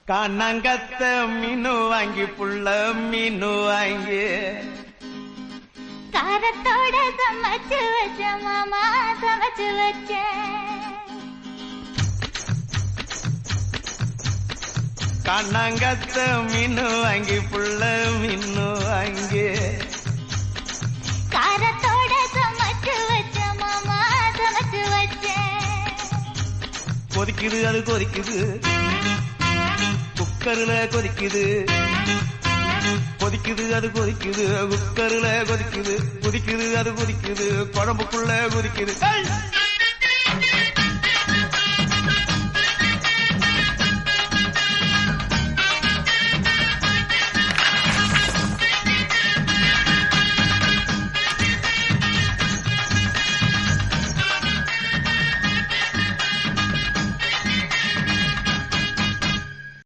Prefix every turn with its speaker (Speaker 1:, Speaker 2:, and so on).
Speaker 1: கண்ணங்கத்த மீனு வாங்கி புள்ள மீனு வாங்கி
Speaker 2: காரத்தோட சமைச்சு வச்ச மாமா சமைச்சு வச்ச
Speaker 1: கண்ணங்கத்த மீனு வாங்கி புள்ள மீனு வாங்கி
Speaker 2: காரத்தோட சமைச்சு வச்ச மாமா சமைச்சு வச்ச
Speaker 1: கொதிக்குது அது கொதிக்குது குக்கர்ல கொதிக்குது கொதிக்குது அது கொதிக்குது குக்கர்ல கொதிக்குது குதிக்குது அது குதிக்குது குழம்புக்குள்ள கொதிக்குது